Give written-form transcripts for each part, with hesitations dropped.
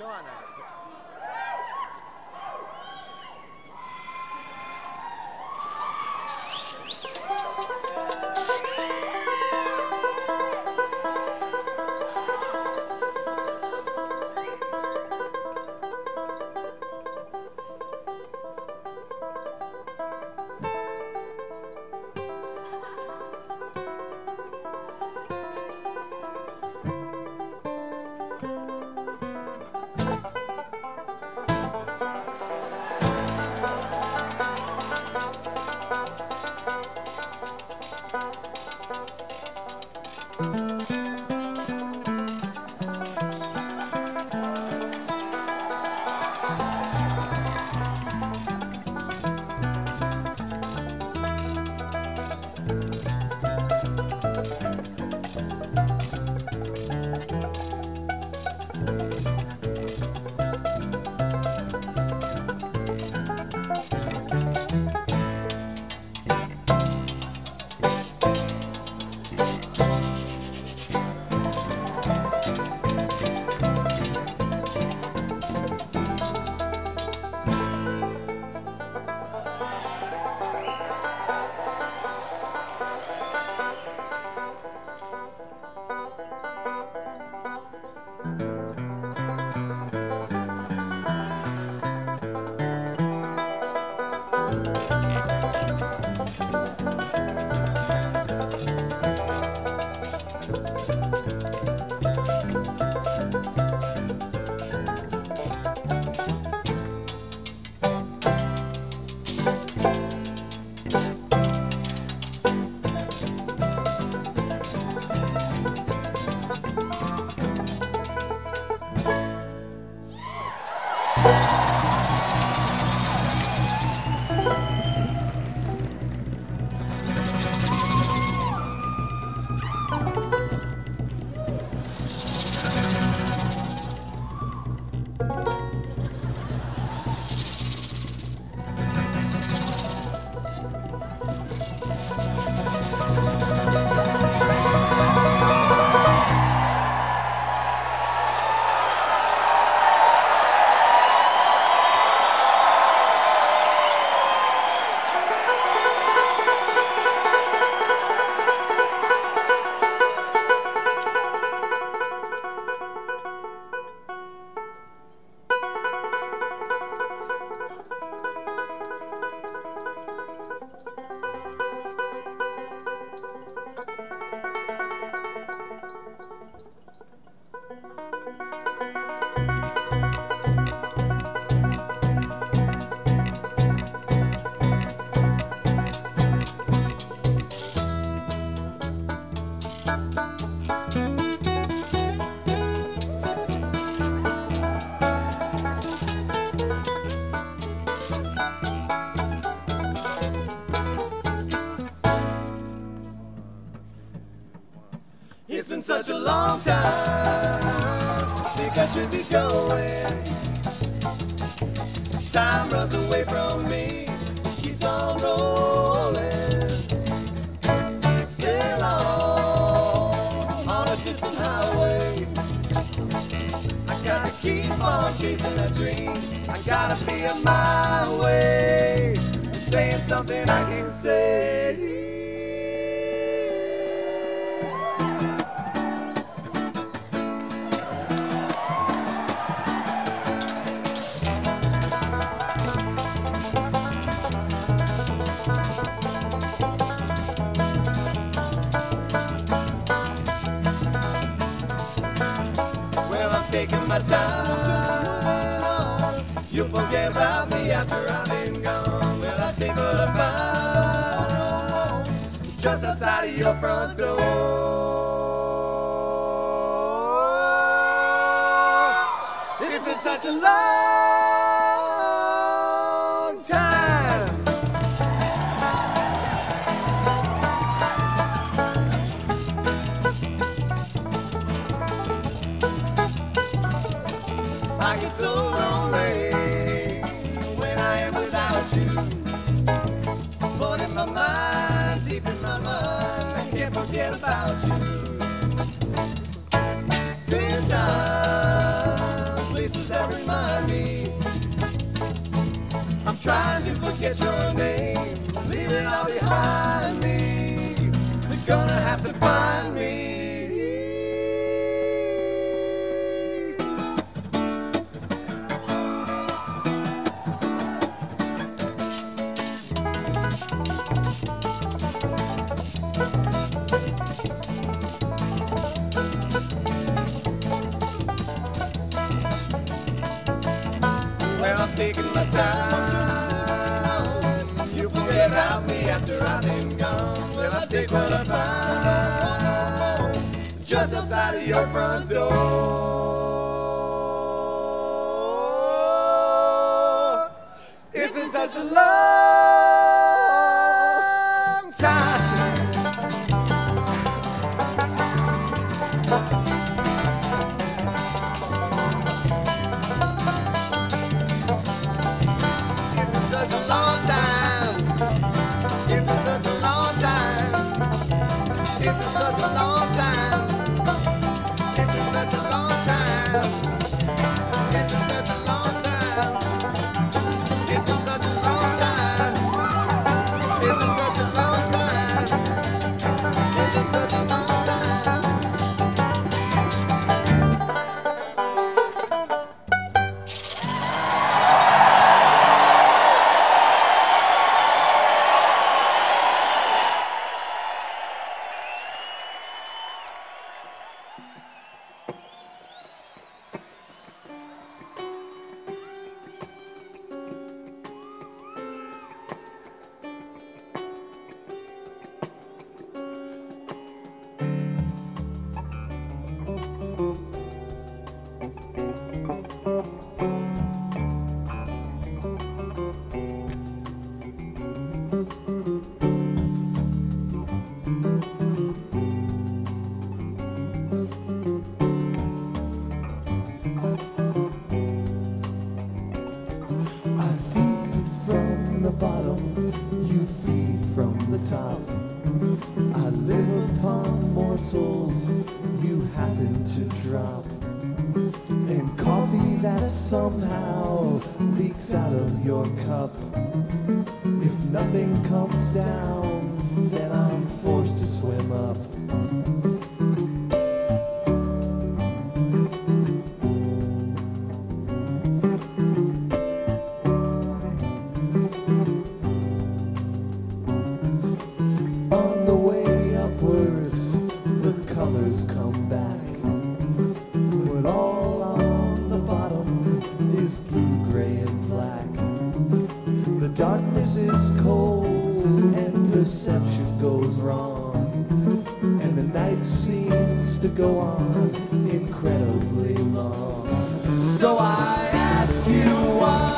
Come on now. It's been such a long time, think I should be going. Time runs away from me, keeps on rolling. Sail on a distant highway. I gotta keep on chasing a dream, I gotta be on my way. Saying something I can't say. Taking my time, I'm just moving on. You'll forget about me after I've been gone. Well, I take what I find, it's just outside of your front door. It's been such a long time. I get so lonely when I am without you. But in my mind, deep in my mind, I can't forget about you. 10 times, places that forget your name. Leave it all behind me. They're gonna have to find me. Well, I'm taking my time. You forget about me after I've been gone. Well, I take what I find just outside of your front door. It's been such a long time. Somehow leaks out of your cup. If nothing comes down, then I'm forced to swim up. On the way upwards, the colors come back. But all on the bottom is blue, gray, and black. The darkness is cold and perception goes wrong, and the night seems to go on incredibly long. So I ask you why,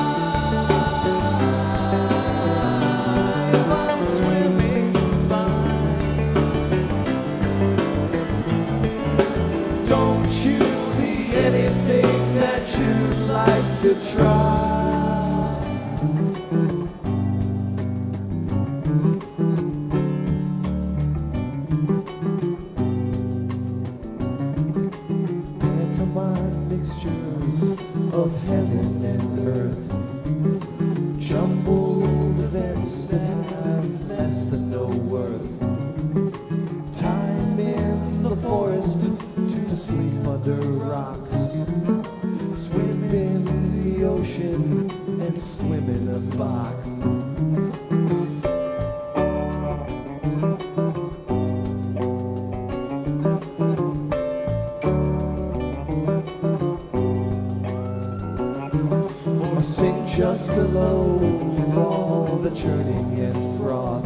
if I'm swimming by, don't you see anything that you'd like to try? Pantomime mixtures of heaven and earth, jumbled events that have less than no worth. Time in the forest to sleep under rocks, swim in the ocean and swim in a box. Or sink just below all the churning and froth,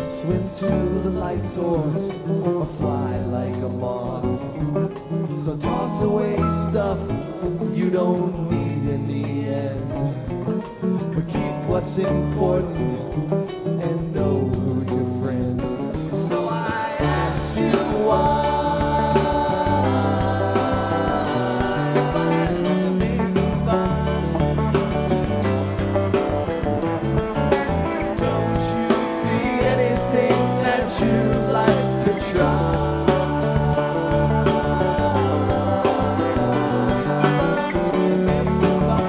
swim to the light source or fly like a moth. So toss away stuff you don't need in the end, but keep what's important and know who's your friend. So I ask you why, if I'm swimming by, don't you see anything that you'd like to try? If I'm swimming by,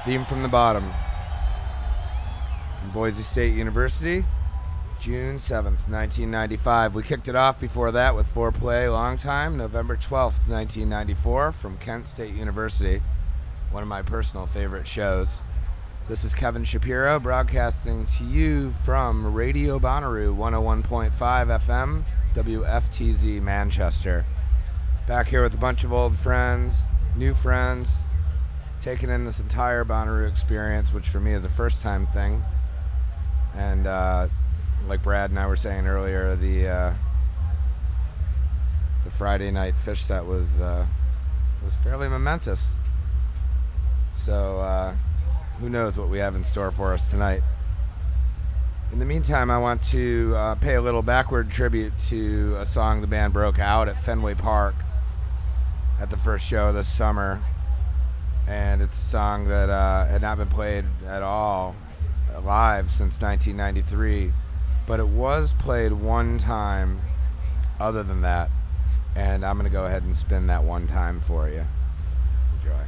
Theme from the Bottom. From Boise State University, June 7th, 1995. We kicked it off before that with Foreplay, Longtime, November 12th, 1994, from Kent State University. One of my personal favorite shows. This is Kevin Shapiro broadcasting to you from Radio Bonnaroo, 101.5 FM, WFTZ Manchester. Back here with a bunch of old friends, new friends, taking in this entire Bonnaroo experience, which for me is a first-time thing. And like Brad and I were saying earlier, the Friday night Fish set was fairly momentous. So who knows what we have in store for us tonight. In the meantime, I want to pay a little backward tribute to a song the band broke out at Fenway Park at the first show this summer. And it's a song that had not been played at all live since 1993, but it was played one time other than that, and I'm going to go ahead and spin that one time for you. Enjoy.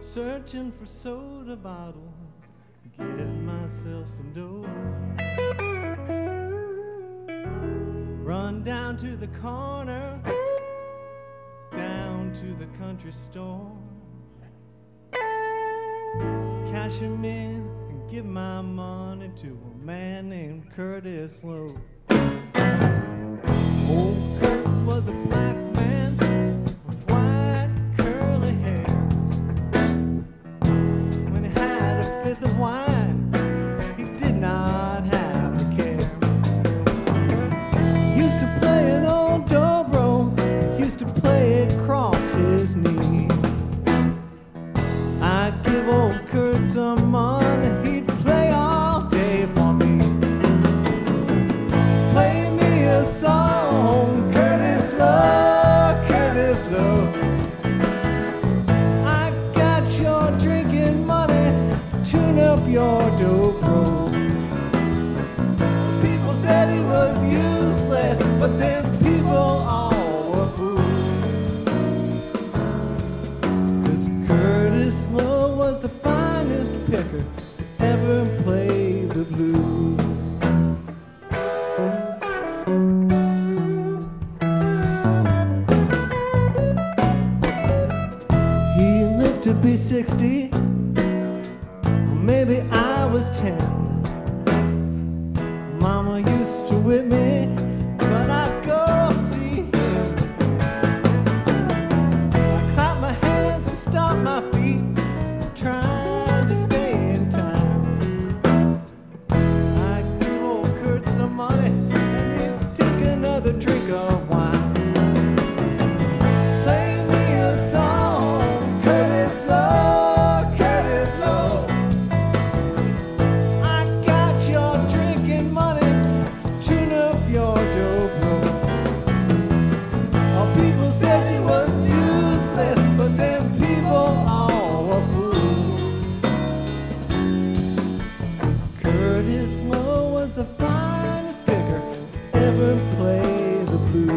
Searching for soda bottles, get myself some dough. Run down to the corner, down to the country store. Cash him in and give my money to a man named Curtis Loew. Old Kurt was a black man with white curly hair. When he had a fifth of wine, he did not have to care. Used to play an old dobro, used to play it across his knee. I'd give old Kurt some money, he'd play all day for me. Play me a song, Curtis Loew, Curtis Loew. I got your drinking money, tune up your dobro. People said he was useless, but then people all were fools. 'Cause Curtis Loew was the finest picker to ever play the blues. He lived to be 60, or maybe was 10. Mama used to whip me, but I'd go see him. I clap my hands and stomp my feet, trying to stay in time. I give old Kurt some money and he'd take another drink of wine. Play me a song, Curtis Loew, Curtis Loew. I got your drinking money, tune up your dope room. Oh, people said you was useless, but them people all were fools. 'Cause Curtis Loew was the finest picker to ever play the blues.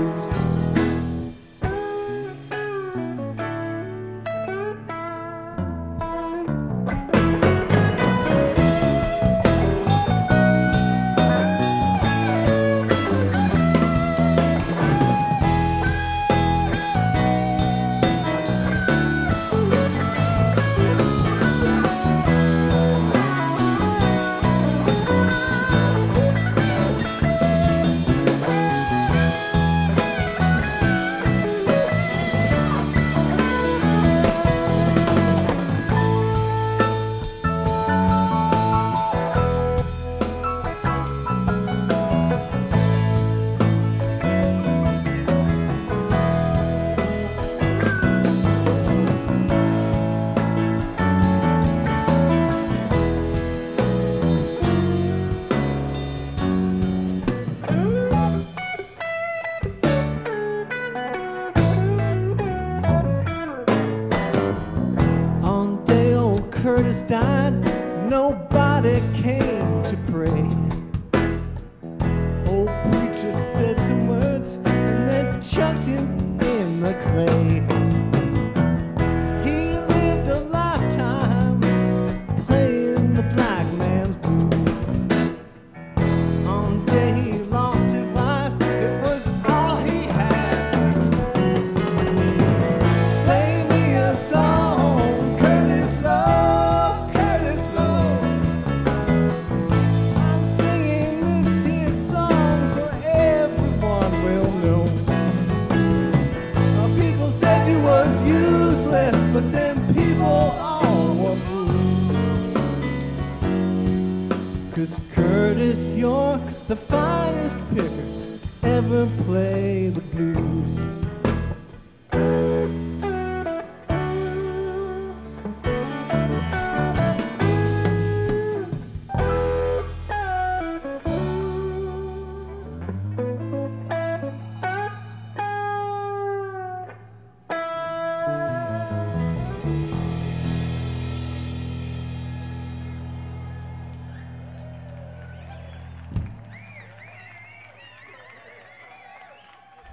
On the day old Curtis died, nobody came to pray. Old preacher said some words and then chucked him in the clay. He lived a lifetime playing the black man's blues. On the day he lost his life, it was all he had. Play me a song, Curtis Loew, Curtis Loew. I'm singing this here song so everyone will know. People said you was useless, but them people all were fools. 'Cause Curtis, you're the finest picker ever play the blues.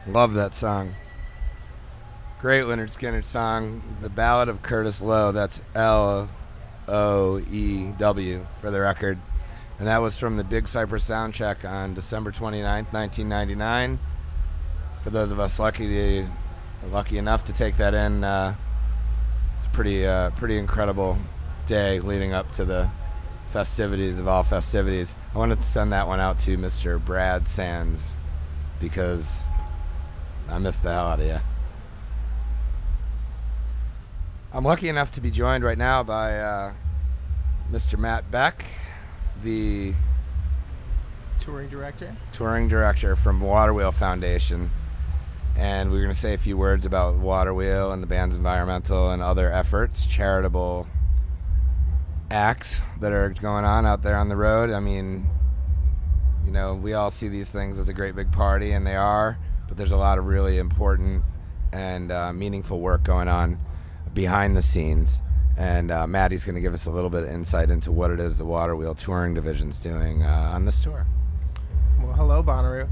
Love that song. Great Leonard Skinner song, The Ballad of Curtis Loew. That's Loew for the record. And that was from the Big Cypress soundcheck on December 29th, 1999. For those of us lucky enough to take that in, it's a pretty incredible day leading up to the festivities of all festivities. I wanted to send that one out to Mr. Brad Sands because I missed the hell out of you. I'm lucky enough to be joined right now by Mr. Matt Beck, the touring director from Waterwheel Foundation. And we're going to say a few words about Waterwheel and the band's environmental and other efforts, charitable acts that are going on out there on the road. I mean, you know, we all see these things as a great big party, and they are. But there's a lot of really important and meaningful work going on behind the scenes. And Maddie's going to give us a little bit of insight into what it is the Waterwheel Touring Division's doing on this tour. Well, hello, Bonnaroo.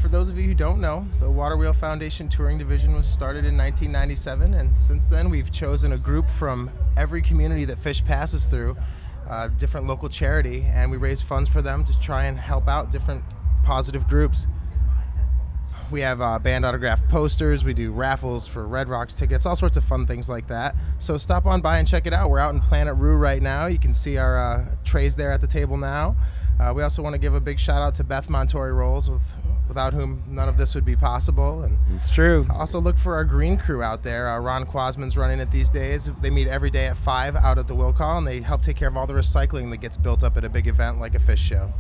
For those of you who don't know, the Waterwheel Foundation Touring Division was started in 1997, and since then we've chosen a group from every community that Fish passes through, different local charity, and we raise funds for them to try and help out different positive groups. We have band autographed posters. We do raffles for Red Rocks tickets, all sorts of fun things like that. So stop on by and check it out. We're out in Planet WRUV right now. You can see our trays there at the table now. We also want to give a big shout out to Beth Montori Rolls, without whom none of this would be possible. And It's true. also look for our green crew out there. Ron Quasman's running it these days. They meet every day at 5 out at the Will Call, and they help take care of all the recycling that gets built up at a big event like a fish show.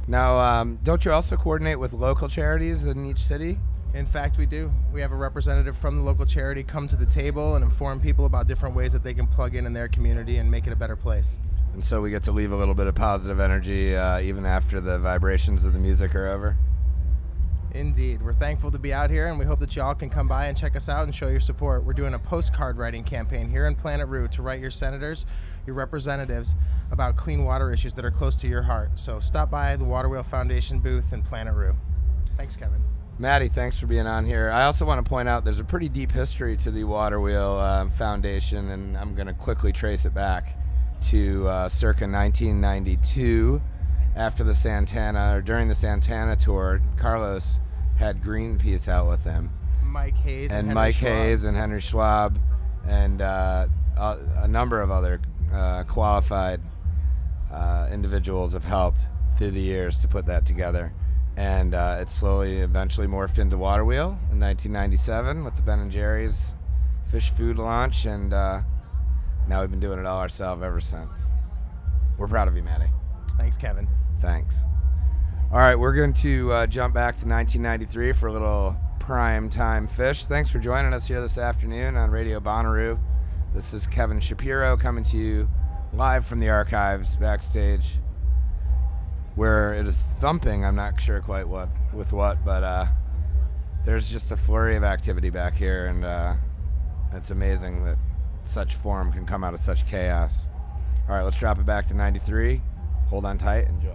Now, don't you also coordinate with local charities in each city? In fact, we do. We have a representative from the local charity come to the table and inform people about different ways that they can plug in their community and make it a better place. And so we get to leave a little bit of positive energy even after the vibrations of the music are over. Indeed. We're thankful to be out here, and we hope that y'all can come by and check us out and show your support. We're doing a postcard writing campaign here in Planet WRUV to write your senators, your representatives, about clean water issues that are close to your heart. So stop by the Water Wheel Foundation booth in Planet WRUV. Thanks, Kevin. Maddie, thanks for being on here. I also want to point out there's a pretty deep history to the Water Wheel Foundation, and I'm going to quickly trace it back to circa 1992. After the Santana, or during the Santana tour, Carlos had Greenpeace out with him. Mike Hayes and Mike Hayes and Henry Schwab and a number of other qualified individuals have helped through the years to put that together. And it slowly, eventually morphed into Water Wheel in 1997 with the Ben & Jerry's fish food launch, and now we've been doing it all ourselves ever since. We're proud of you, Maddie. Thanks, Kevin. Thanks. All right, we're going to jump back to 1993 for a little prime time fish. Thanks for joining us here this afternoon on Radio Bonnaroo. This is Kevin Shapiro coming to you live from the archives backstage, where it is thumping. I'm not sure quite what, but there's just a flurry of activity back here, and it's amazing that such form can come out of such chaos. All right, let's drop it back to 93. Hold on tight. Enjoy.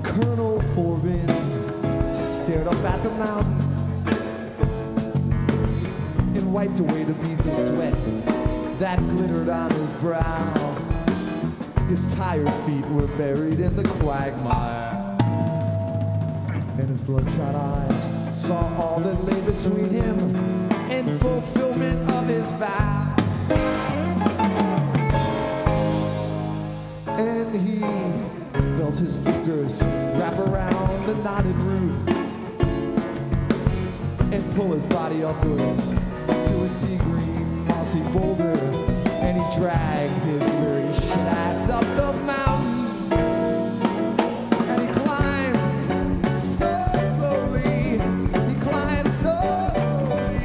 Colonel Forbin stared up at the mountain and wiped away the beads of sweat that glittered on his brow. His tired feet were buried in the quagmire, and his bloodshot eyes saw all that lay between him and fulfillment of his vow. And he felt his fingers wrap around the knotted root and pull his body upwards to a sea green mossy boulder, and he dragged his weary shit ass up the mountain, and he climbed so slowly, he climbed so slowly,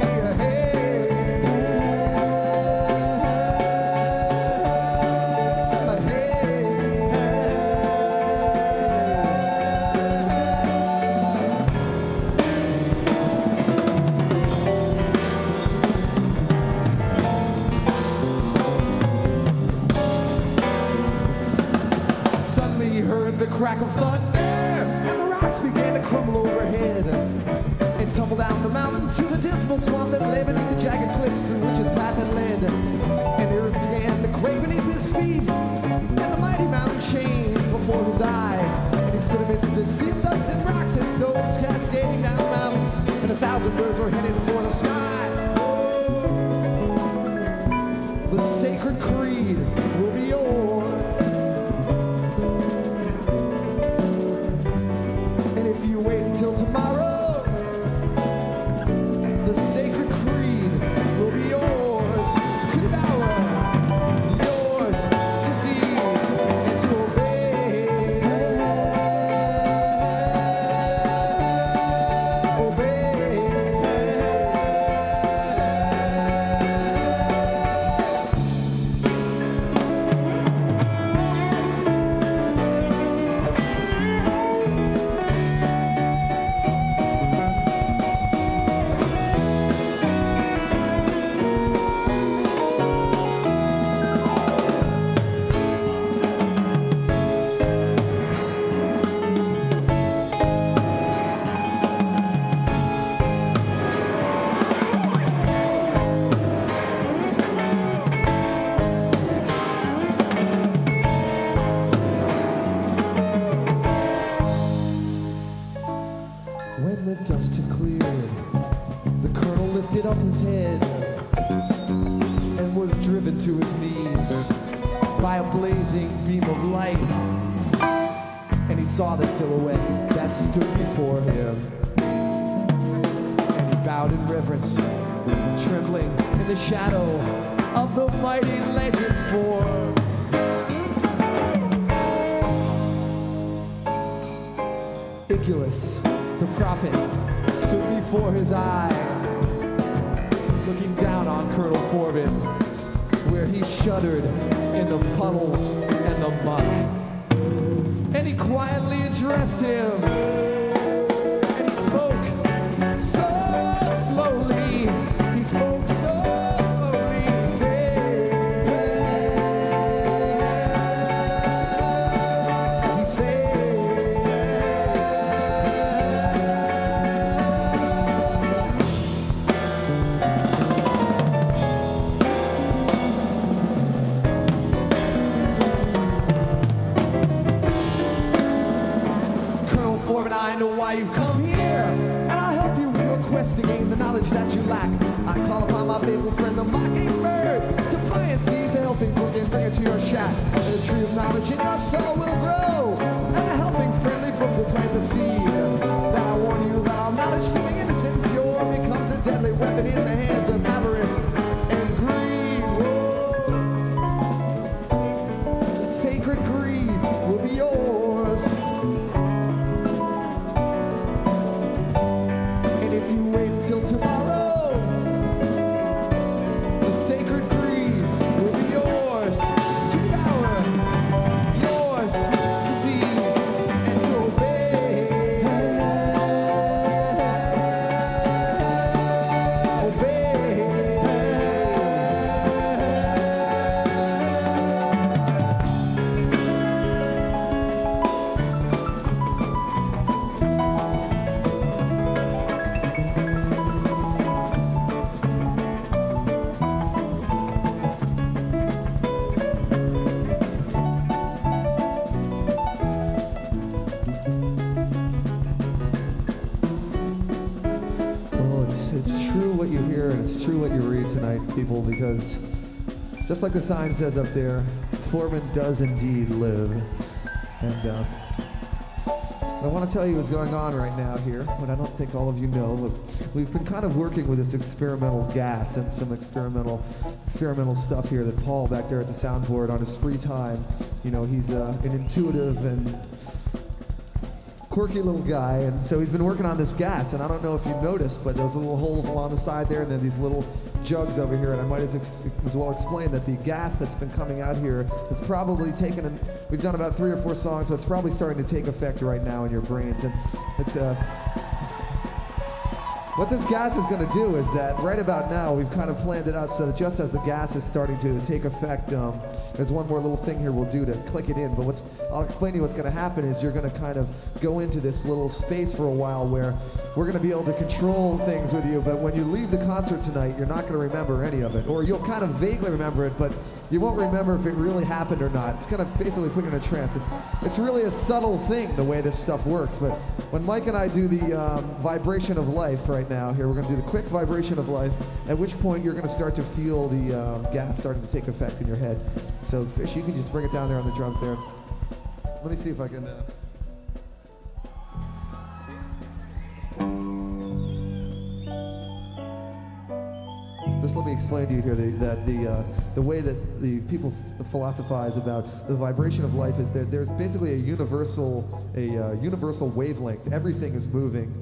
the crack of thunder, and the rocks began to crumble overhead and tumble down the mountain to the dismal swamp that lay beneath the jagged cliffs through which his path had led. And the earth began to quake beneath his feet, and the mighty mountain changed before his eyes, and he stood amidst the sea of dust and rocks and stones cascading down the mountain, and 1,000 birds were heading for the sky. The sacred creed will be yours. Till tomorrow, the sacred creed will be yours to devour, yours to seize and to obey. Obey. blazing beam of light, and he saw the silhouette that stood before him. And he bowed in reverence, trembling in the shadow of the mighty legend's form. Iculus, the prophet, stood before his eyes, looking down on Colonel Forbin, where he shuddered in the puddles and the muck. And he quietly addressed him, and he spoke so slowly. He spoke so slowly. He said, he said, I know why you've come here, and I'll help you with your quest to gain the knowledge that you lack. I call upon my faithful friend, the Mockingbird, to fly and seize the helping book and bring it to your shack. And the tree of knowledge in your soul will grow, and the helping friendly book will plant the seed. That I warn you that all knowledge, seeming innocent and pure, becomes a deadly weapon in the hands of avarice and greed. Whoa. The sacred greed will be yours. Till tomorrow, the sacred greed will be yours to devour, yours to see and to obey. It's true what you hear and it's true what you read tonight, people, because just like the sign says up there, Foreman does indeed live. And I want to tell you what's going on right now here, but I don't think all of you know. But we've been kind of working with this experimental gas and some experimental stuff here that Paul back there at the soundboard on his free time, you know, he's an intuitive and quirky little guy, and so he's been working on this gas, and I don't know if you've noticed, but those little holes along the side there, and then these little jugs over here, and I might as well explain that the gas that's been coming out here has probably taken, we've done about 3 or 4 songs, so it's probably starting to take effect right now in your brains, and it's what this gas is going to do is that right about now we've kind of planned it out so that just as the gas is starting to take effect, there's one more little thing here we'll do to click it in, but I'll explain to you what's going to happen is you're going to kind of go into this little space for a while where we're going to be able to control things with you, but when you leave the concert tonight, you're not going to remember any of it, or you'll kind of vaguely remember it, but you won't remember if it really happened or not. It's going to basically put you in a trance. It's really a subtle thing, the way this stuff works, but when Mike and I do the vibration of life right now, here we're going to do the quick vibration of life, at which point you're going to start to feel the gas starting to take effect in your head. So Fish, you can just bring it down there on the drums there. Let me see if I can... Just let me explain to you here that the way that the people philosophize about the vibration of life is that there's basically a universal wavelength. Everything is moving,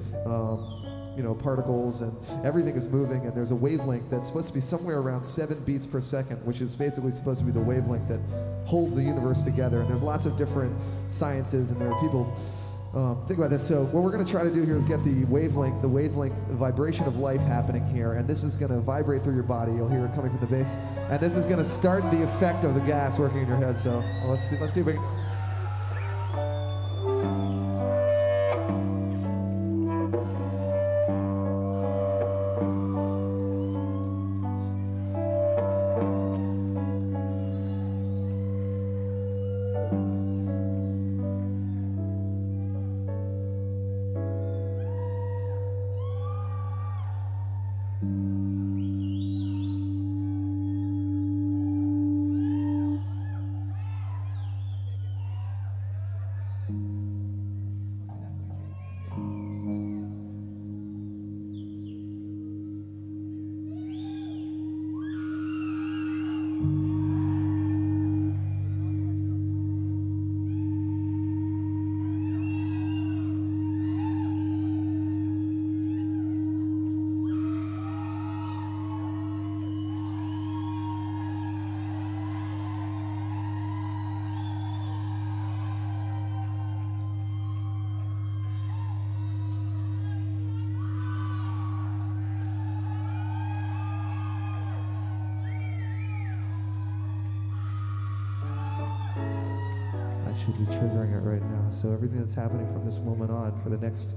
you know, particles and everything is moving, and there's a wavelength that's supposed to be somewhere around 7 beats per second, which is basically supposed to be the wavelength that holds the universe together. And there's lots of different sciences, and there are people. Think about this. So what we're going to try to do here is get the wavelength vibration of life happening here, and this is going to vibrate through your body. You'll hear it coming from the bass, and this is going to start the effect of the gas working in your head. So let's see if we can. should be triggering it right now. So everything that's happening from this moment on for the next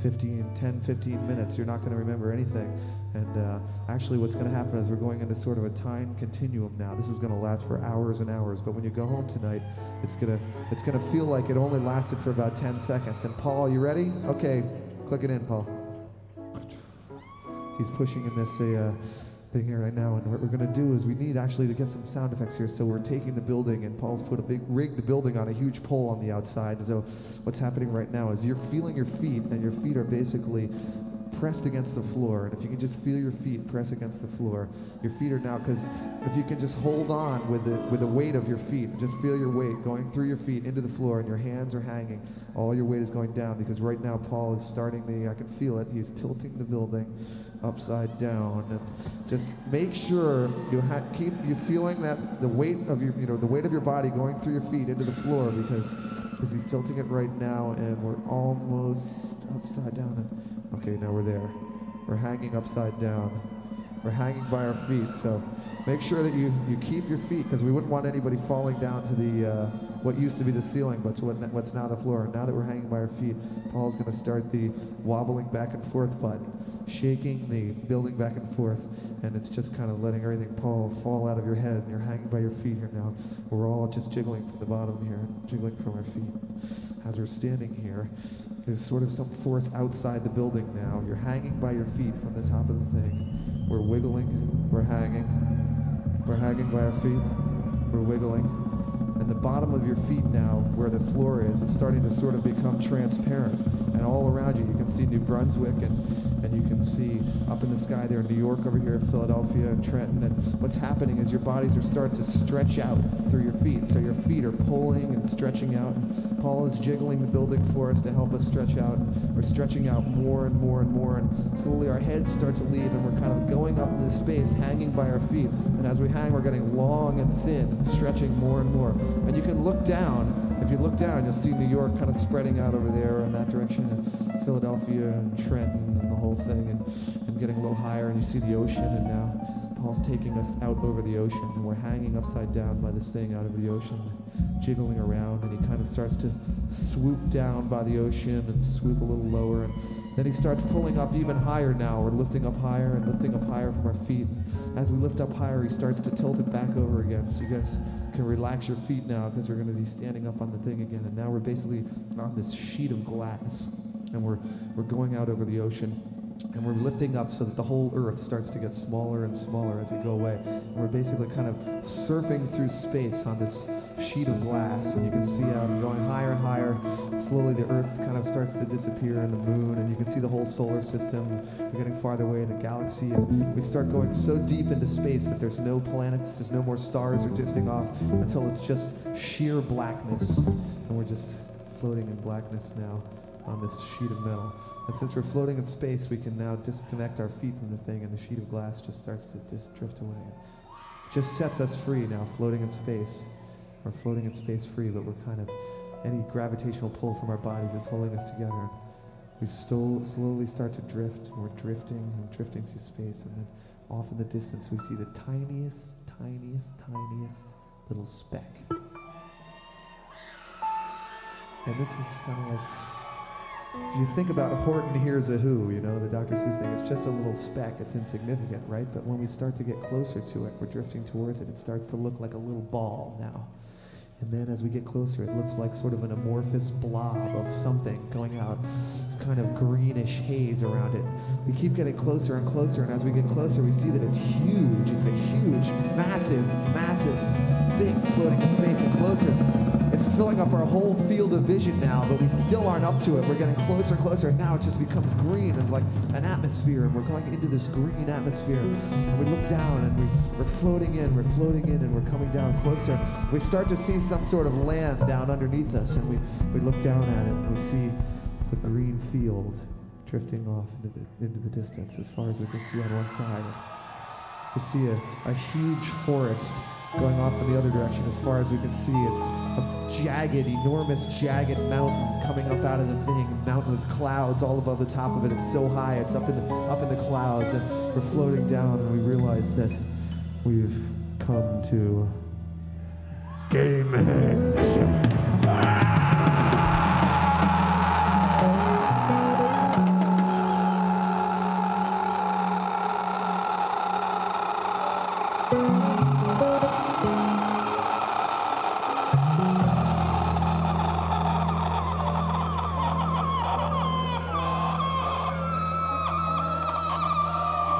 10-15 minutes, you're not going to remember anything. And actually what's going to happen is we're going into sort of a time continuum now. This is going to last for hours and hours, but when you go home tonight, it's going to feel like it only lasted for about 10 seconds. And Paul, you ready? Okay, click it in, Paul. He's pushing in this thing here right now, and what we're going to do is we need actually to get some sound effects here. So we're taking the building, and Paul's rigged the building on a huge pole on the outside. And so what's happening right now is you're feeling your feet, and your feet are basically pressed against the floor. And if you can just feel your feet press against the floor, your feet are now, because if you can just hold on with the weight of your feet, just feel your weight going through your feet into the floor, and your hands are hanging, all your weight is going down, because right now Paul is starting I can feel it, he's tilting the building upside down. And just make sure you keep feeling that the weight of your body going through your feet into the floor, because he's tilting it right now, and we're almost upside down. And okay, now we're there. We're hanging upside down. We're hanging by our feet. So make sure that you keep your feet, because we wouldn't want anybody falling down to the what used to be the ceiling, but what's now the floor. And now that we're hanging by our feet, Paul's going to start the wobbling back and forth button, shaking the building back and forth, and it's just kind of letting everything, Paul, fall out of your head, and you're hanging by your feet here now. We're all just jiggling from the bottom here, jiggling from our feet. As we're standing here, there's sort of some force outside the building now. You're hanging by your feet from the top of the thing. We're wiggling, we're hanging by our feet, we're wiggling. And the bottom of your feet now, where the floor is starting to sort of become transparent. And all around you can see New Brunswick, and you can see up in the sky there New York over here, Philadelphia and Trenton. And what's happening is your bodies are starting to stretch out through your feet. So your feet are pulling and stretching out. And Paul is jiggling the building for us to help us stretch out. We're stretching out more and more and more. And slowly our heads start to leave, and we're kind of going up into space, hanging by our feet. And as we hang, we're getting long and thin and stretching more and more. And you can look down. If you look down, you'll see New York kind of spreading out over there in that direction, and Philadelphia and Trenton and the whole thing, and getting a little higher, and you see the ocean. And now Paul's taking us out over the ocean, and we're hanging upside down by this thing out over the ocean, jiggling around, and he kind of starts to swoop down by the ocean and swoop a little lower, and then he starts pulling up even higher now. We're lifting up higher and lifting up higher from our feet. And as we lift up higher, he starts to tilt it back over again. So you guys can relax your feet now, because we're going to be standing up on the thing again. And now we're basically on this sheet of glass, and we're going out over the ocean. And we're lifting up so that the whole earth starts to get smaller and smaller as we go away. And we're basically kind of surfing through space on this sheet of glass. And you can see out going higher and higher. Slowly the earth kind of starts to disappear, and the moon, and you can see the whole solar system. We're getting farther away in the galaxy, and we start going so deep into space that there's no planets, there's no more stars are drifting off, until it's just sheer blackness. And we're just floating in blackness now on this sheet of metal. And since we're floating in space, we can now disconnect our feet from the thing, and the sheet of glass just starts to just drift away. It just sets us free now, floating in space. We're floating in space free, but we're kind of, any gravitational pull from our bodies is holding us together. We slowly start to drift, and we're drifting and drifting through space, and then off in the distance we see the tiniest little speck. And this is kind of like, if you think about Horton Hears a Who, you know, the Dr. Seuss thing, it's just a little speck, it's insignificant, right? But when we start to get closer to it, we're drifting towards it, it starts to look like a little ball now. And then as we get closer, it looks like sort of an amorphous blob of something going out. It's kind of greenish haze around it. We keep getting closer and closer, and as we get closer, we see that it's huge. It's a huge, massive thing floating in space, and closer. It's filling up our whole field of vision now, but we still aren't up to it. We're getting closer and closer, and now it just becomes green and like an atmosphere, and we're going into this green atmosphere. And we look down, and we're floating in, and we're coming down closer. We start to see some sort of land down underneath us, and we look down at it, and we see a green field drifting off into the distance as far as we can see on one side. We see a huge forest going off in the other direction as far as we can see it. A jagged, enormous, jagged mountain coming up out of the thing. A mountain with clouds all above the top of it. It's so high, it's up in the clouds, and we're floating down, and we realize that we've come to Gamehenge.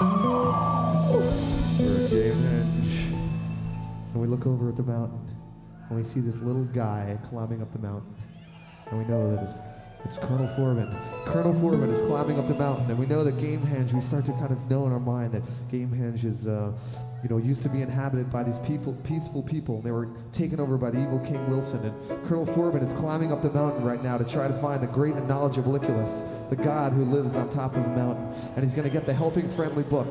We're at Gamehenge, and we look over at the mountain, and we see this little guy climbing up the mountain, and we know that it's Colonel Forbin. Colonel Forbin is climbing up the mountain, and we know that Gamehenge, we start to kind of know in our mind that Gamehenge is, used to be inhabited by these peaceful people. They were taken over by the evil King Wilson, and Colonel Forbin is climbing up the mountain right now to try to find the great and knowledgeable Iculus, the god who lives on top of the mountain, and he's going to get the Helping Friendly Book.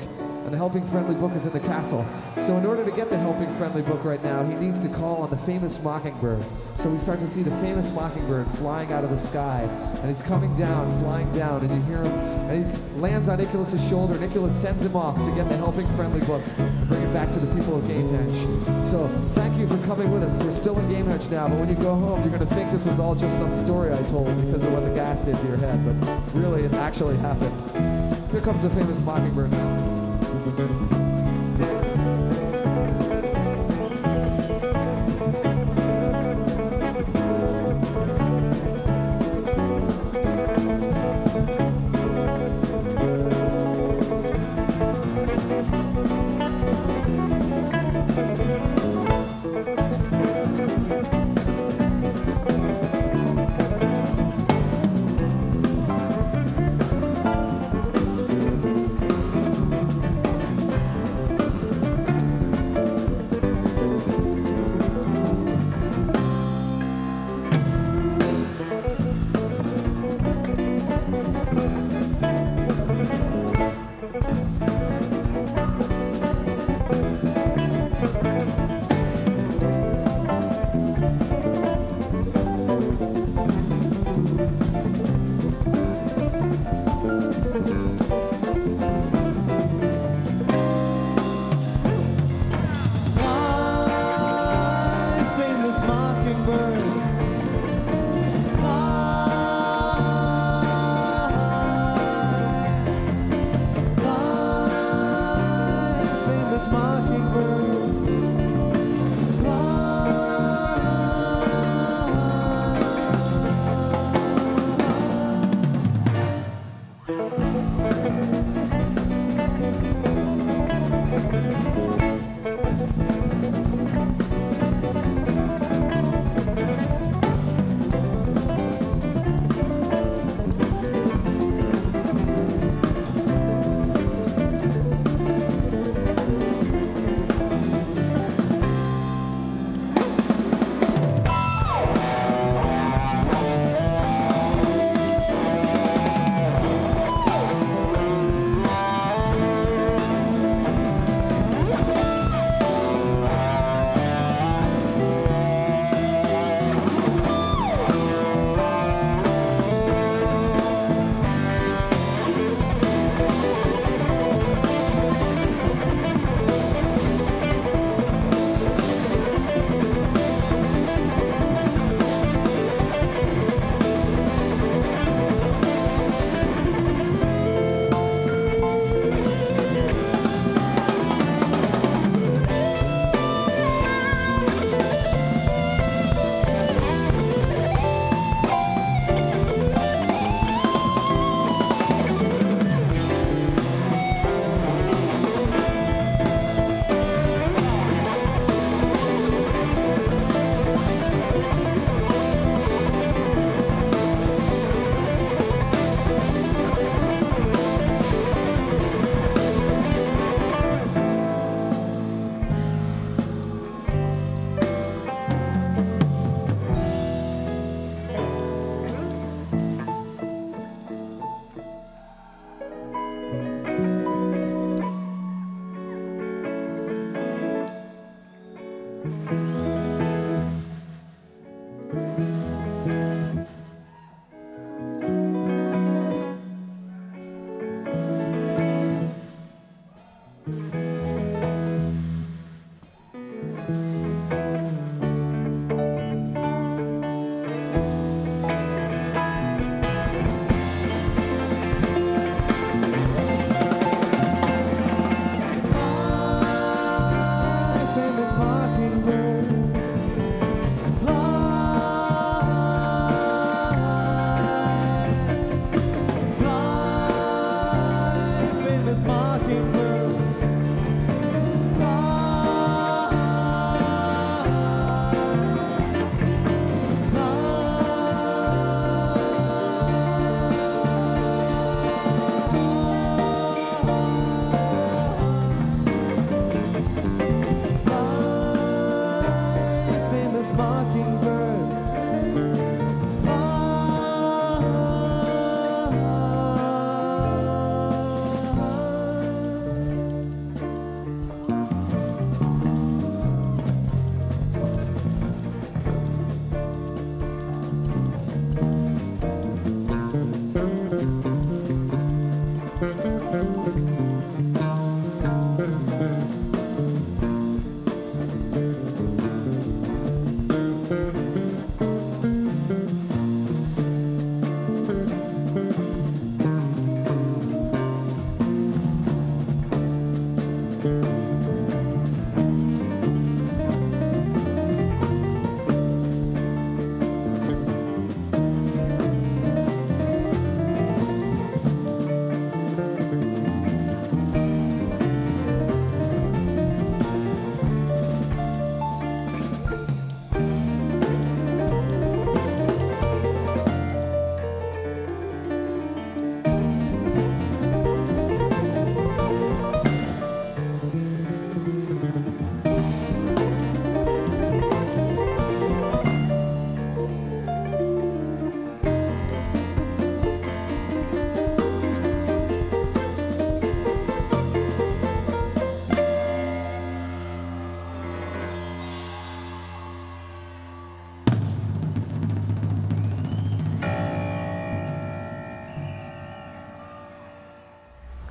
And the Helping Friendly Book is in the castle. So in order to get the Helping Friendly Book right now, he needs to call on the famous Mockingbird. So we start to see the famous Mockingbird flying out of the sky, and he's coming down, flying down, and you hear him, and he lands on Iculus's shoulder, and Iculus sends him off to get the Helping Friendly Book and bring it back to the people of Gamehenge. So thank you for coming with us. We're still in Gamehenge now, but when you go home, you're going to think this was all just some story I told because of what the gas did to your head, but really it actually happened. Here comes the famous Mockingbird now.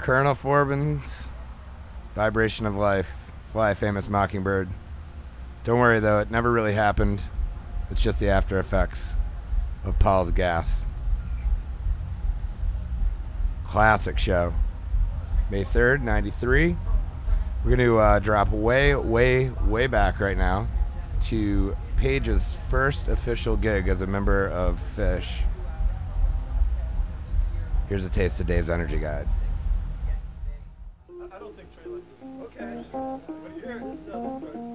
Colonel Forbin's Vibration of Life, Fly Famous Mockingbird. Don't worry though, it never really happened. It's just the after effects of Paul's gas. Classic show. May 3rd, 93. We're going to drop way back right now to Page's first official gig as a member of Phish. Here's a taste of Dave's Energy Guide. I don't think Trey likes this. Okay. But here, this is how this starts.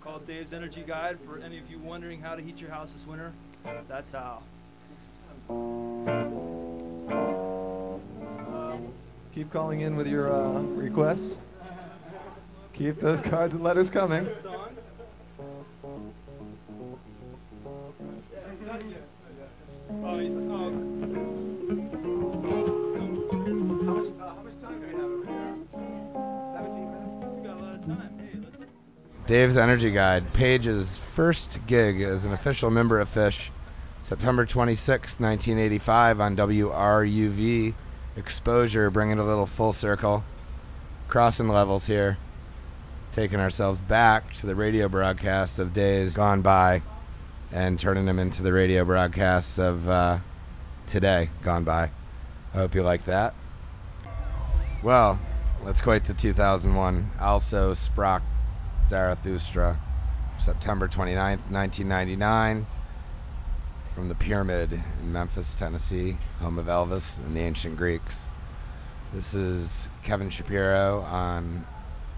Called Dave's Energy Guide. For any of you wondering how to heat your house this winter, that's how. Keep calling in with your requests. Keep those cards and letters coming. Dave's Energy Guide, Page's first gig as an official member of Phish, September 26, 1985 on WRUV. Exposure, bringing a little full circle, crossing levels here, taking ourselves back to the radio broadcasts of days gone by and turning them into the radio broadcasts of today gone by. I hope you like that. Well, let's quite to 2001. Also Sprach Zarathustra, September 29th, 1999, from the Pyramid in Memphis, Tennessee, home of Elvis and the ancient Greeks. This is Kevin Shapiro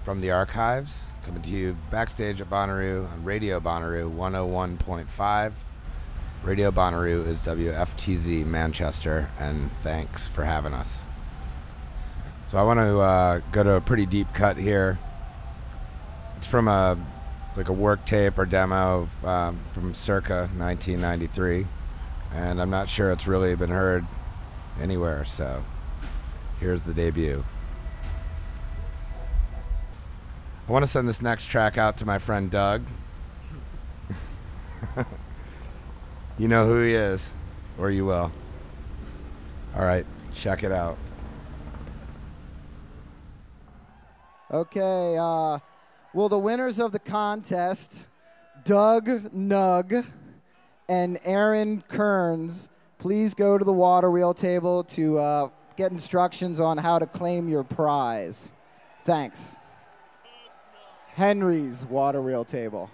from the archives, coming to you backstage at Bonnaroo on Radio Bonnaroo 101.5. Radio Bonnaroo is WFTZ Manchester, and thanks for having us. So I want to go to a pretty deep cut here. It's from a work tape or demo from Circa 1993, and I'm not sure it's really been heard anywhere, so here's the debut. I want to send this next track out to my friend Doug. You know who he is, or you will. All right, check it out. Okay, well, the winners of the contest, Doug Nug and Aaron Kearns, please go to the water wheel table to get instructions on how to claim your prize. Thanks. Henry's water wheel table.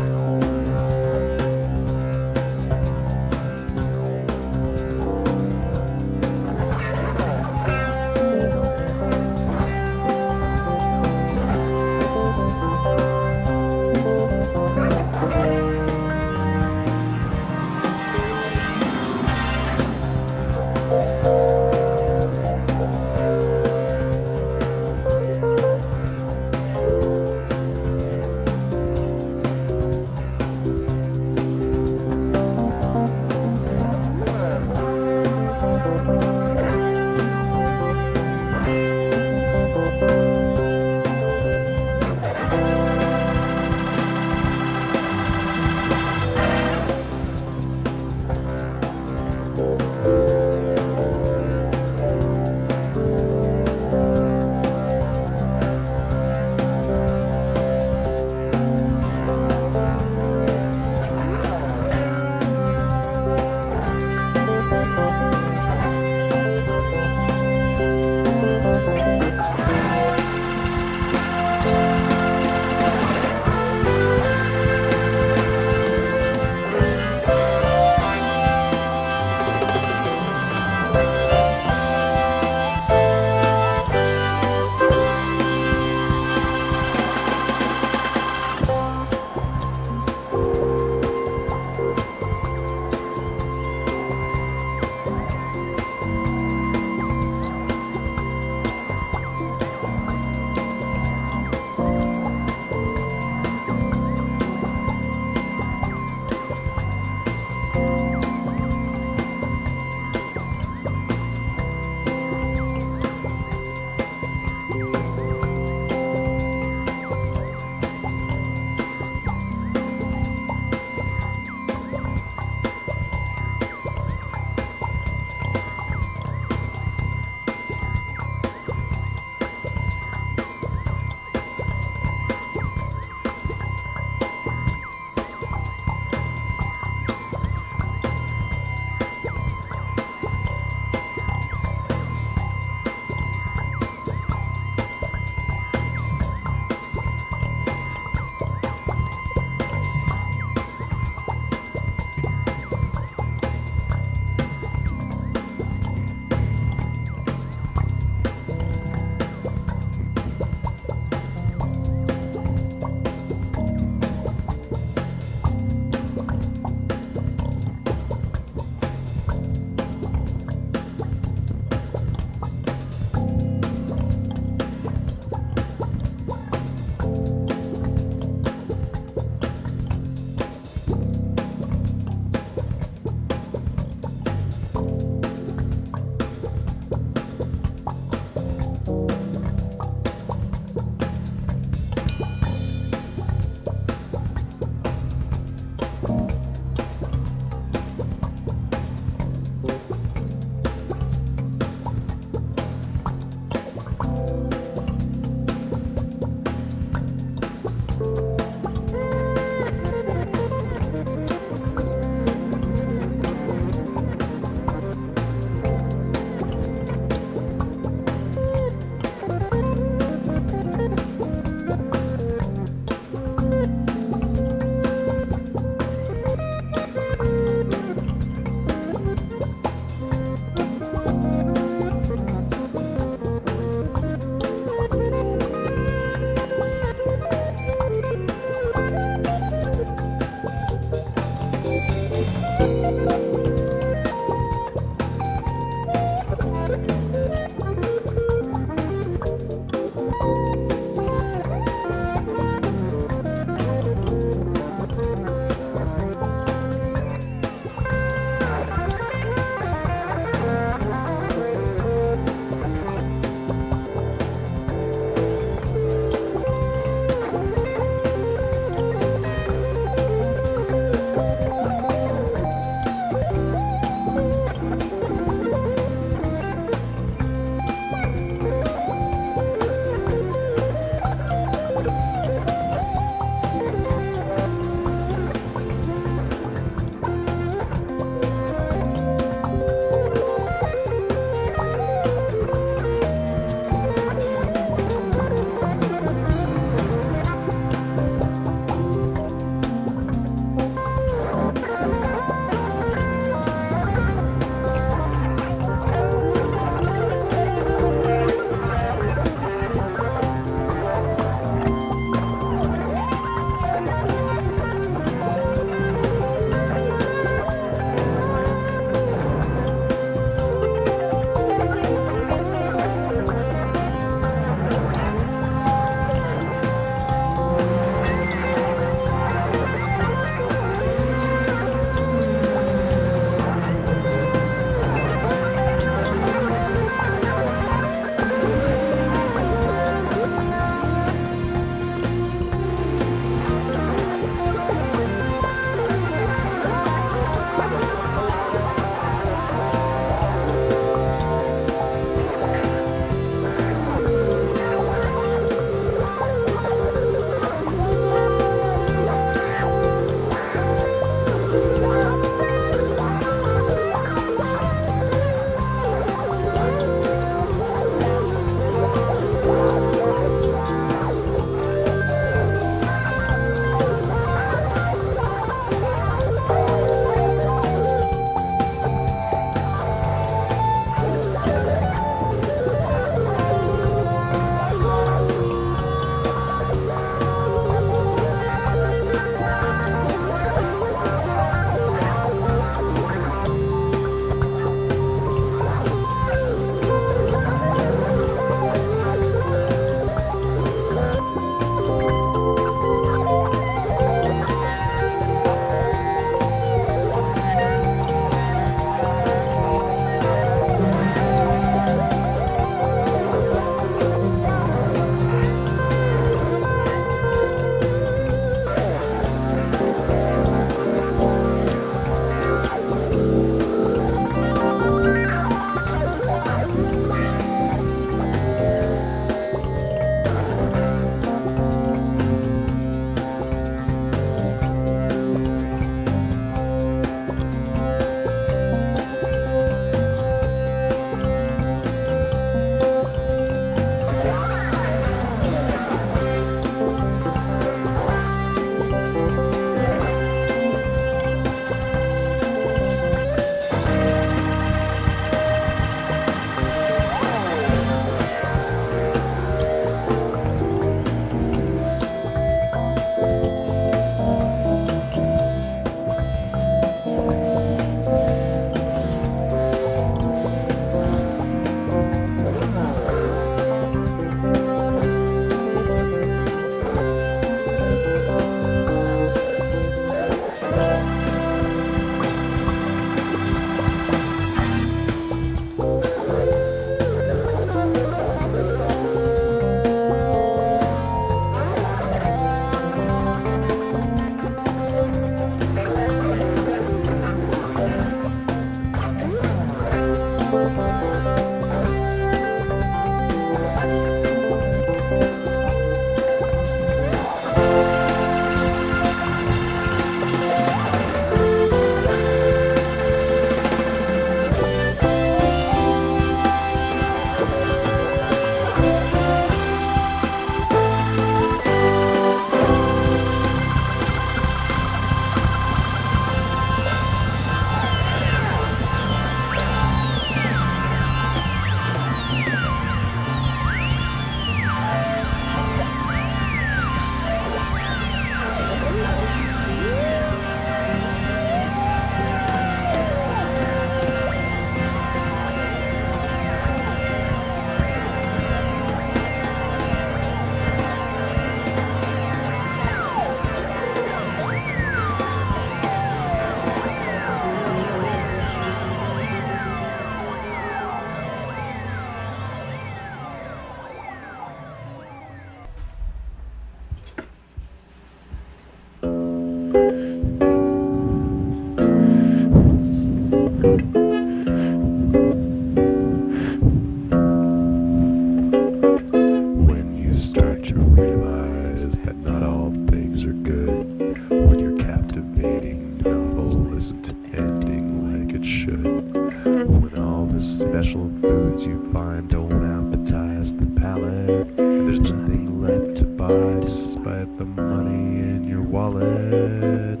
it should. When all the special foods you find don't appetize the palate, and there's nothing left to buy despite the money in your wallet.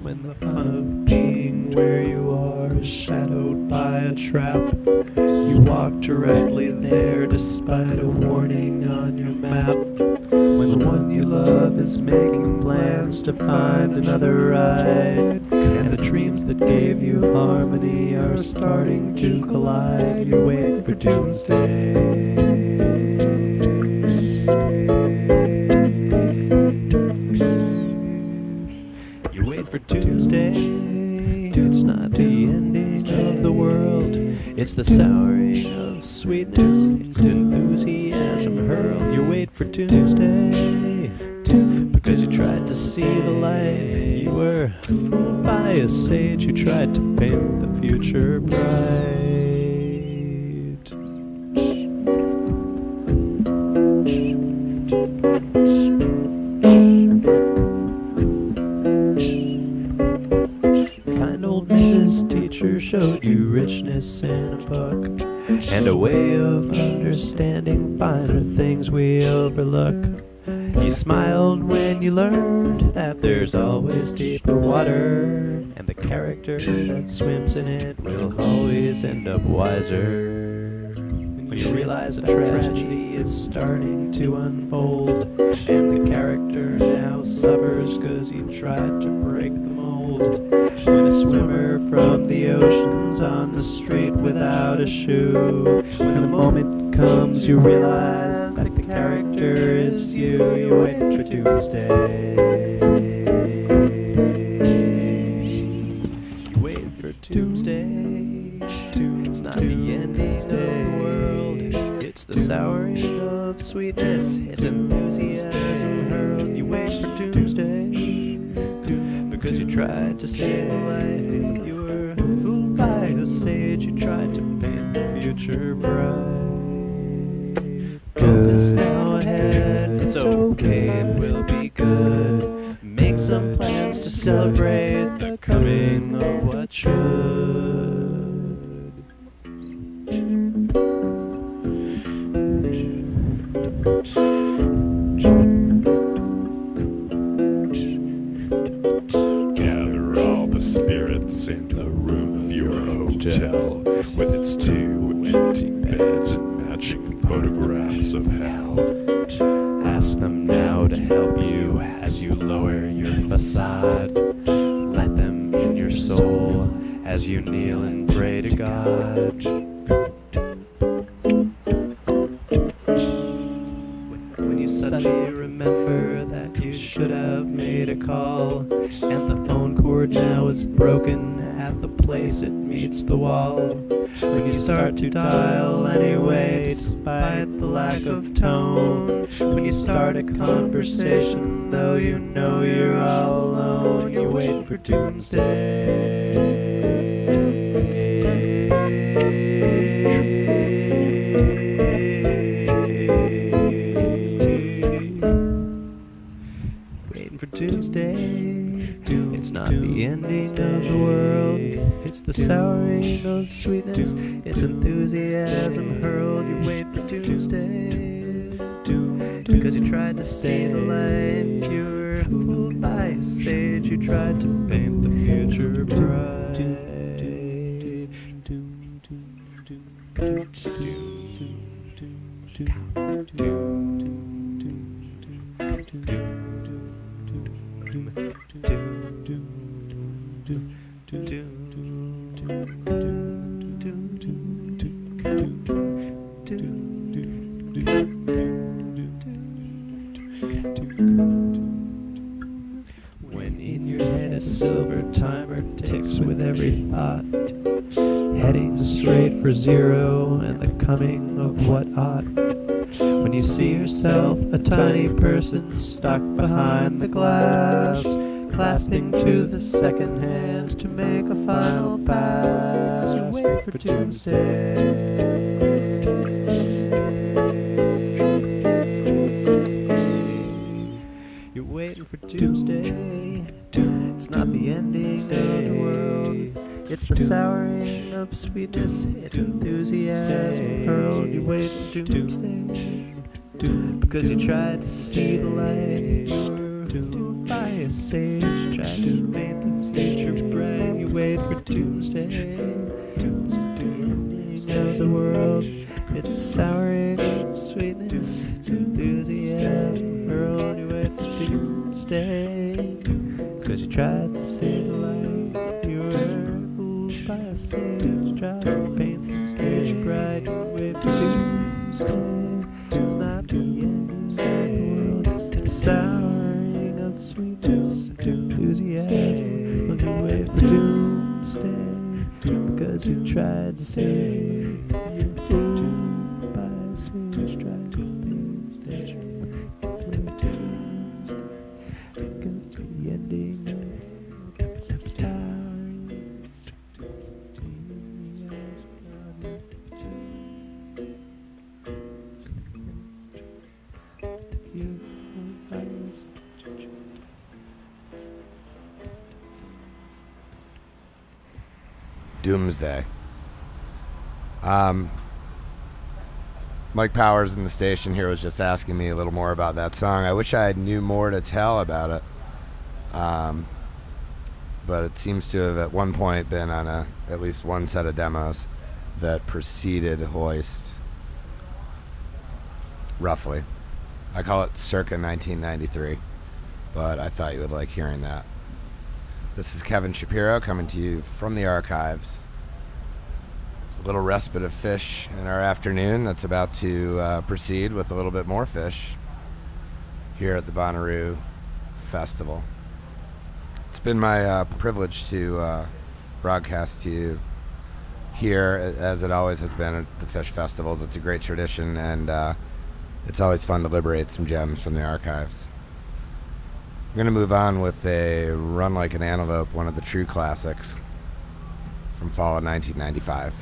When the fun of being where you are is shadowed by a trap, you walk directly there despite a warning on your map. When the one you love is making plans to find another ride, and the dreams that gave you harmony are starting to collide, you wait for doomsday. You wait for doomsday. It's not the ending of the world, it's the souring of sweetness, it's enthusiasm hurled. You wait for doomsday, because you tried to see the light. You were fooled by a sage who tried to paint the future bright. Teacher showed you richness in a book, and a way of understanding finer things we overlook. You smiled when you learned that there's always deeper water, and the character that swims in it will always end up wiser. When you realize a tragedy is starting to unfold, and the character now suffers 'cause he tried to break the mold. When a swimmer from the ocean's on the street without a shoe, when the moment comes you realize that the character is you, you wait for doomsday. You wait for doomsday. It's not the ending of the world, it's the souring of sweetness, it's enthusiasm hurled. You wait for doomsday, because you tried to see the light. You were fooled by a sage who tried to paint the future bright. Focus now ahead, it's okay, it will be good. Make some plans to celebrate the coming of what should. Spirits in the room of your hotel, with its 2 empty beds and matching photographs of hell. Ask them now to help you as you lower your facade. Let them in your soul as you kneel and pray to God. When you suddenly remember that you should have made a call, and the phone cord now is broken at the place it meets the wall. When you start to dial anyway, despite the lack of tone. When you start a conversation, though you know you're all alone. You wait for doomsday. For doomsday, it's not the ending of the world, it's the souring of sweetness, it's enthusiasm hurled. You wait for doomsday, because you tried to see the light. You were fooled by a sage who tried to paint the future bright. When in your head a silver timer ticks with every thought, heading straight for zero and the coming of what ought. When you see yourself a tiny person stuck behind the glass, clasping to the second hand to make a final pass. You wait for doomsday. You're waiting for doomsday. ending of the world. It's the souring of sweetness. It's enthusiasm hurled your way to doomsday. Because you tried to see the light. You were doomed by a sage. Tried to make the stage bright. You wait for doomsday. It's the ending of the world. It's the souring of sweetness. It's enthusiasm hurled your way to doomsday. Because you tried to see the light. You were fooled by a sage. Tried to paint the stage bright. You wait for doomsday. It's not the end of the world. It's the souring of sweetness. Enthusiasm on your way for doomsday. Because you tried to say you're fooled by a sage. Tried to paint the stage bright. Because the ending of the stars. Doomsday. Mike Powers in the station here was just asking me a little more about that song. I wish I knew more to tell about it. But it seems to have at one point been on at least one set of demos that preceded Hoist. Roughly. I call it Circa 1993, but I thought you would like hearing that. This is Kevin Shapiro coming to you from the archives. A little respite of Fish in our afternoon that's about to proceed with a little bit more Fish here at the Bonnaroo Festival. It's been my privilege to broadcast to you here, as it always has been at the Fish Festivals. It's a great tradition, and it's always fun to liberate some gems from the archives. I'm going to move on with a Run Like an Antelope, one of the true classics from fall of 1995.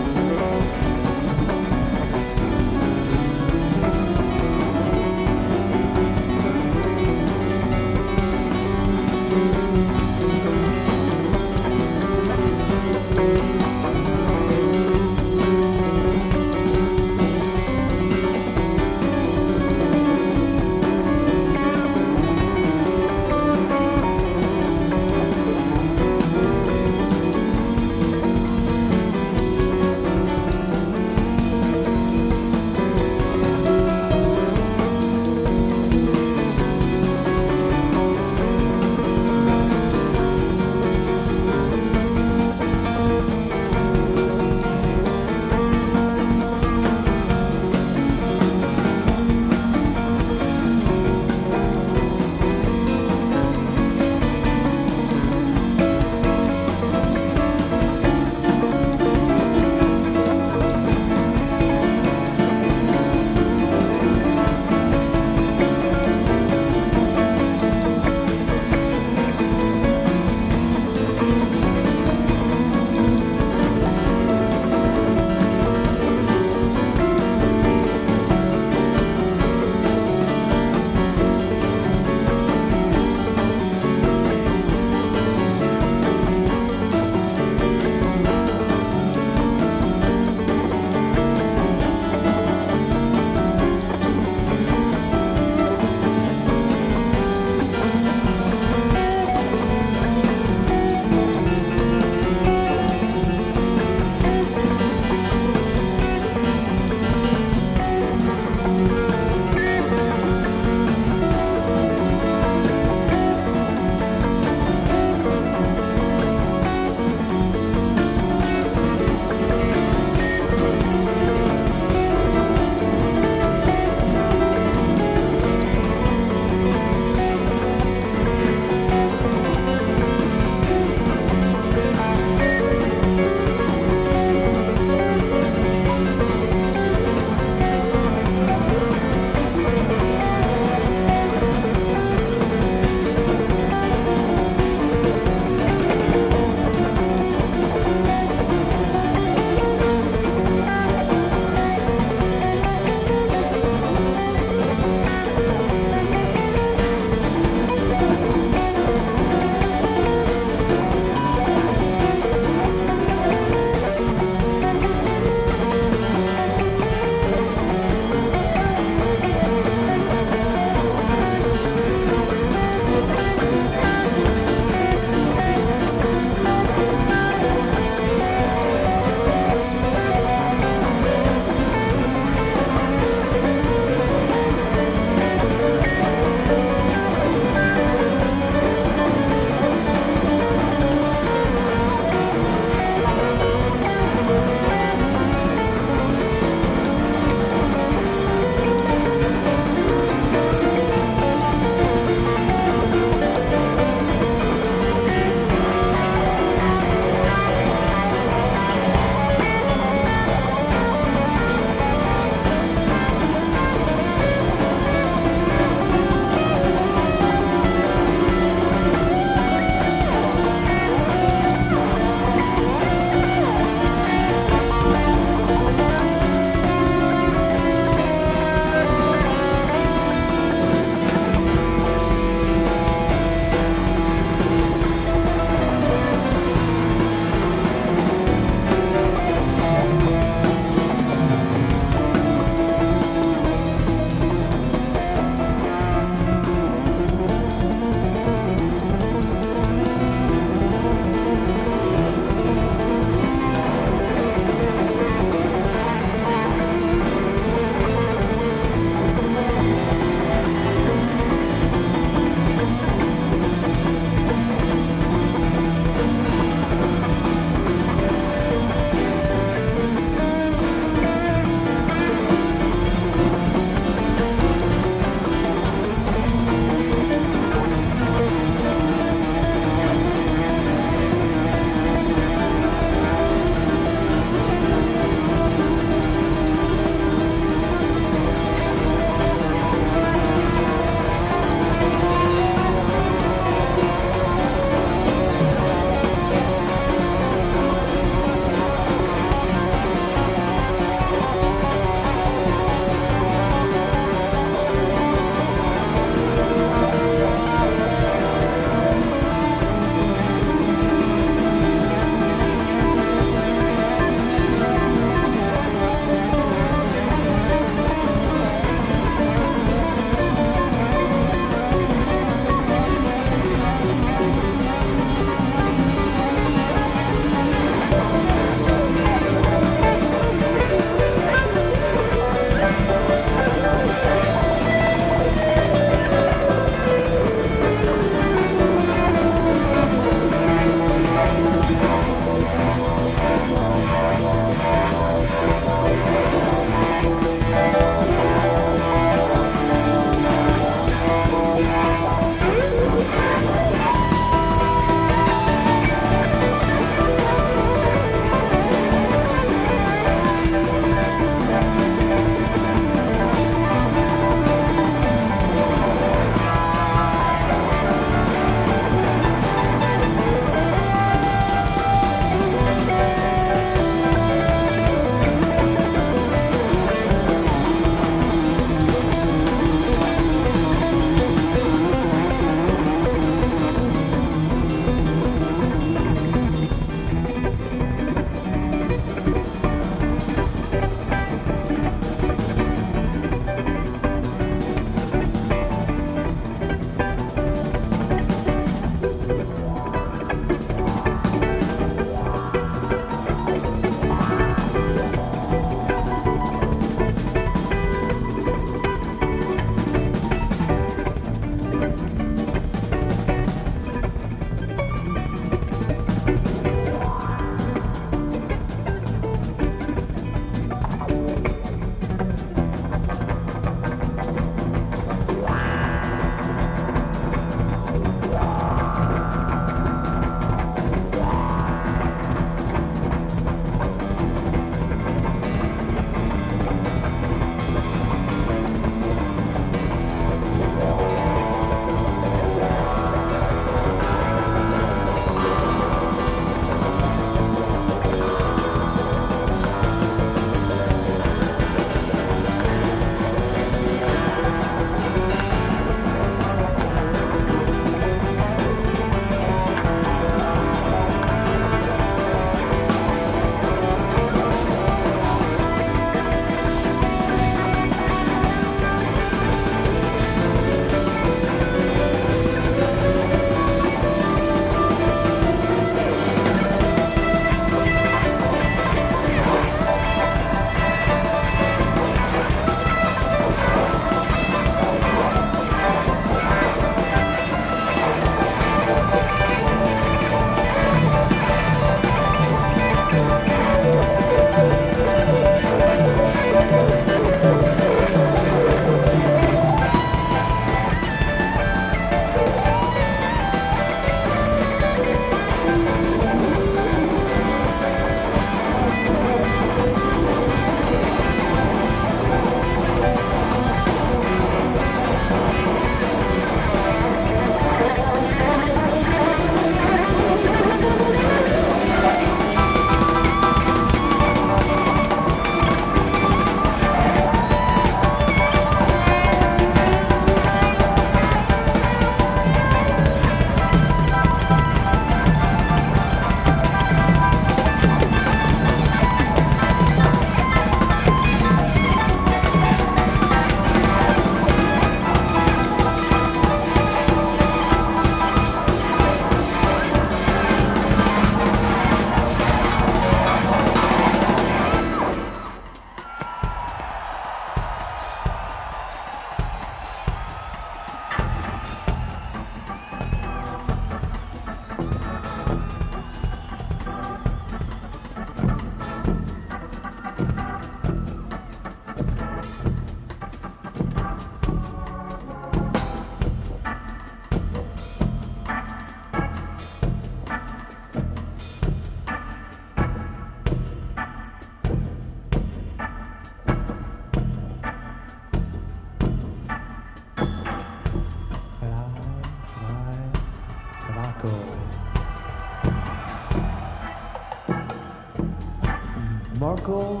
Marco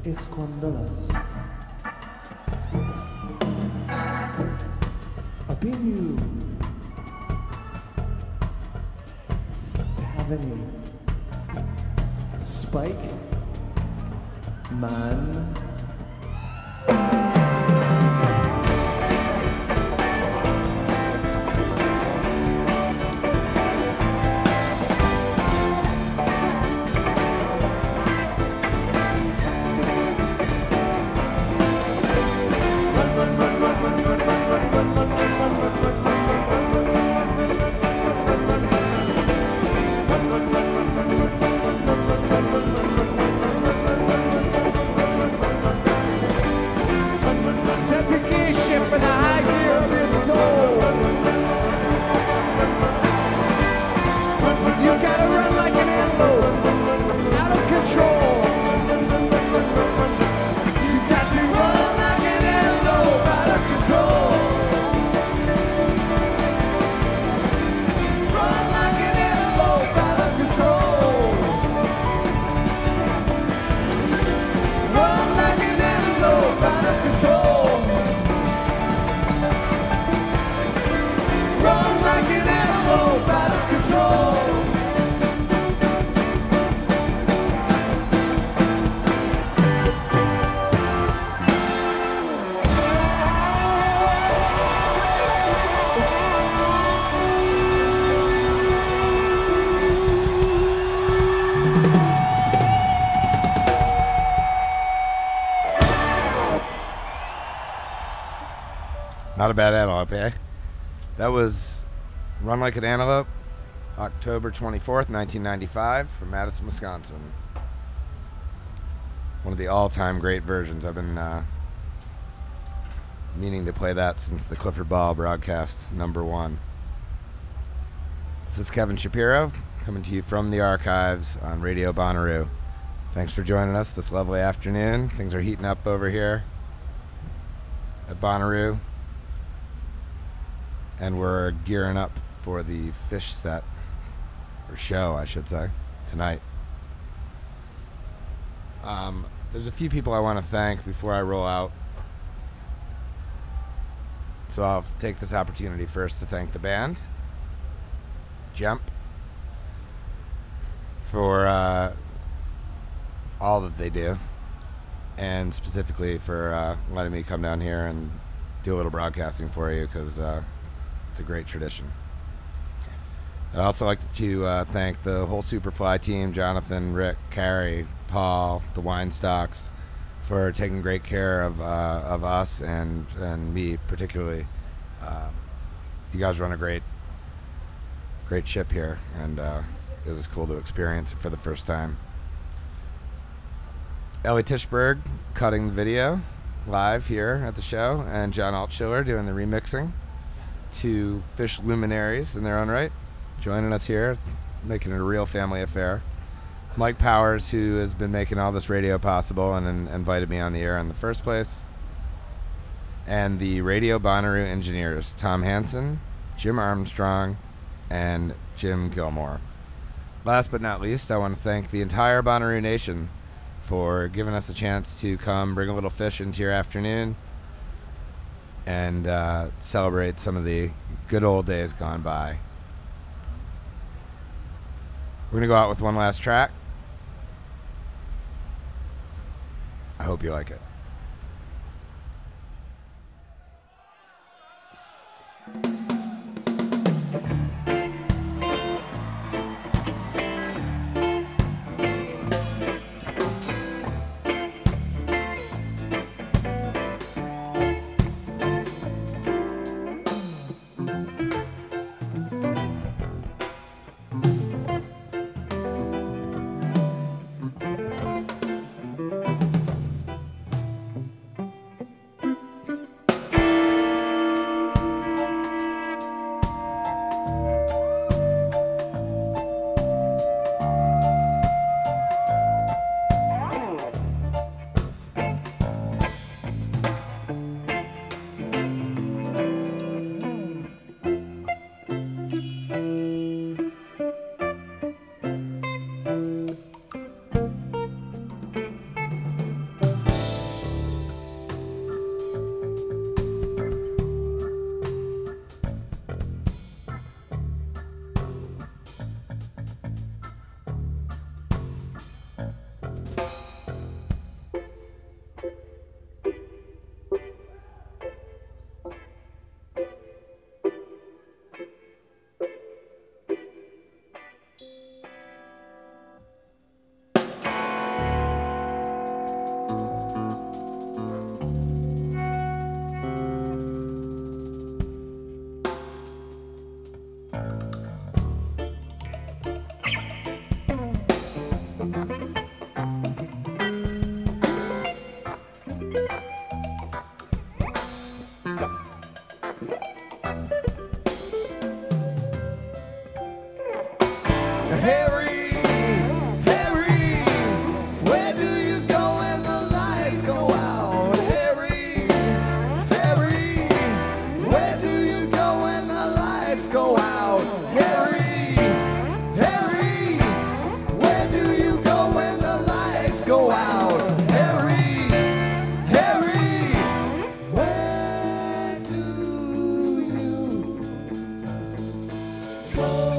Escondelas. Opinion to have any spike man. Segregation for the high gear of your soul. You gotta run like an antelope, out of control. You got to run like an antelope, out of control. Run like an antelope, out of control. Run like an antelope, out of control. Run like an antelope, out of control. Not a bad antelope, eh? That was Run Like an Antelope, October 24th, 1995, from Madison, Wisconsin. One of the all-time great versions. I've been meaning to play that since the Clifford Ball broadcast, #1. This is Kevin Shapiro, coming to you from the archives on Radio Bonnaroo. Thanks for joining us this lovely afternoon. Things are heating up over here at Bonnaroo. And we're gearing up for the fish set, or show, I should say, tonight. There's a few people I want to thank before I roll out. So I'll take this opportunity first to thank the band, Jump, for all that they do, and specifically for letting me come down here and do a little broadcasting for you, because it's a great tradition. I'd also like to thank the whole Superfly team, Jonathan, Rick, Carrie, Paul, the Weinstocks, for taking great care of us and me particularly. You guys run a great ship here, and it was cool to experience it for the first time. Ellie Tischberg cutting the video live here at the show, and John Altschiller doing the remixing. Two fish luminaries in their own right, joining us here, making it a real family affair. Mike Powers, who has been making all this radio possible and invited me on the air in the first place. And the Radio Bonnaroo engineers, Tom Hansen, Jim Armstrong, and Jim Gilmore. Last but not least, I want to thank the entire Bonnaroo Nation for giving us a chance to come bring a little fish into your afternoon and celebrate some of the good old days gone by. We're going to go out with one last track. I hope you like it. Harry, Harry, where do you go when the lights go out? Harry, Harry, where do you go when the lights go out? Harry, Harry, where do you go when the lights go out? Harry, Harry, where do you go?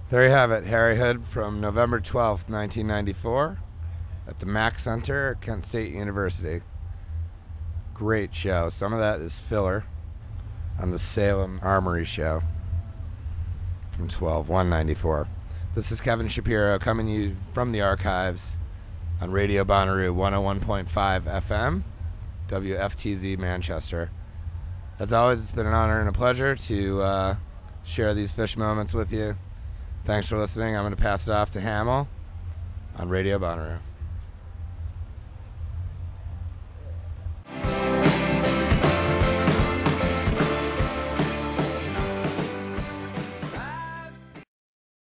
There you have it, Harry Hood from November 12th, 1994 at the Mack Center at Kent State University. Great show. Some of that is filler on the Salem Armory show from 12/1/94. This is Kevin Shapiro coming to you from the archives on Radio Bonnaroo 101.5 FM, WFTZ Manchester. As always, it's been an honor and a pleasure to share these fish moments with you. Thanks for listening. I'm going to pass it off to Hamill on Radio Bonnaroo.